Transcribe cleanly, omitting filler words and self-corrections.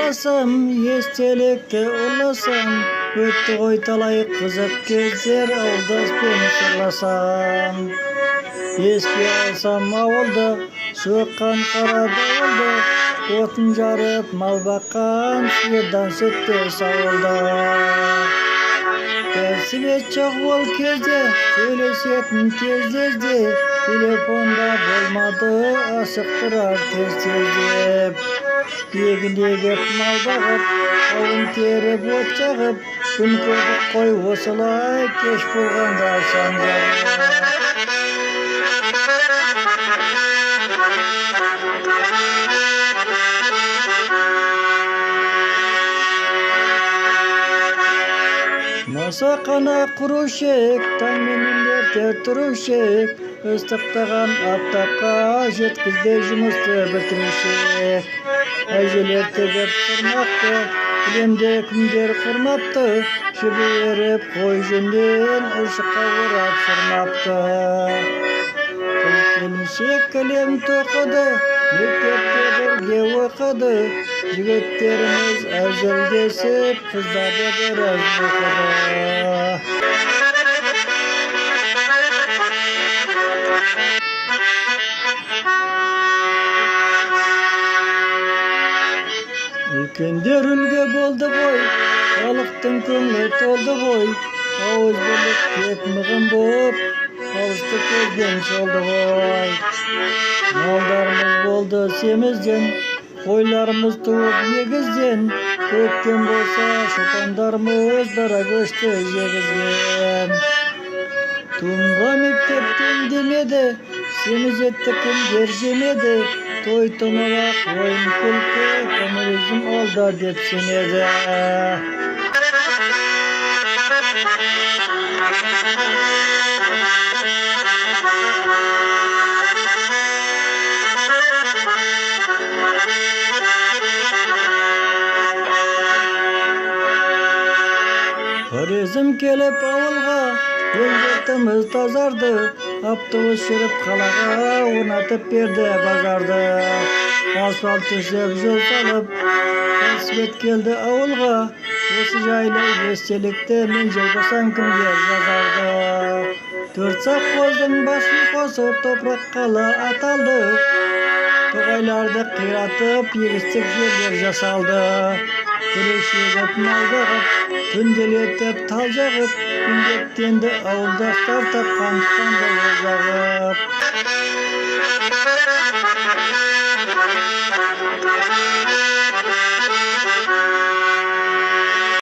сыйласам, естелікті ұласам, өтті ғой талай қызық кездер, ауылдаспен сырласам. Еске алсам ауылды, соққан қара дауылды, отын жарып мал баққан, сиырдан сүттес ауылда. Кәсібет жоқ ол кезде, сөйлесетін тез-тезде, телефонда болмады, асықтырар тез-тездеп. Егін егіп мал бағып, қауын теріп от жағып, күн көрдік қой осылай, кеш болғанда шам жағып. Масақана құрушек, таңменен ертер тұрушек, ыстықтаған аптапқа жеткізбей жұмысты бітірушек. Әжелер тігіп тұрмақты, кілемде кімдер құрмапты, жіберіп қой жүнден ұшыққа орап сырмапты. Келіншек кілем тоқыды, мектепте бірге оқыды, жігіттеріміз әзілдесіп, қыздарды біраз оқыды. Үлкендер үлгі болды ғой, халықтың көңілі толды ғой, ауыз бірлік тек мығым боп, алысты көзбен шолды ғой. Малдарымыз болды семізден, қойларымыз туып егізден, көктем болса шопандарымыз бара көшті жегізген. Туымға мектептен демеді, семіз етті кімдер жемеді, той томалақ ойын күлкі, коммунизм алда деп сенеді. Хорезм келіп ауылға, ел-жұртымыз тазарды, автобус жүріп қалаға орнатып берді базарды. Асфальт төсеп жол салып, кәсібет келді ауылға, осы жайлы естелікті мен жайбасам кімге жазарды. Төрт совхоздың басын қосып топырақ қала аталды, тоғайларды қиратып егістік жерлер жасалды. Күреш егіп мал бағып, түнделетіп тал жағып, еңбектенді ауылдастар тапқандықтан да ол жағып.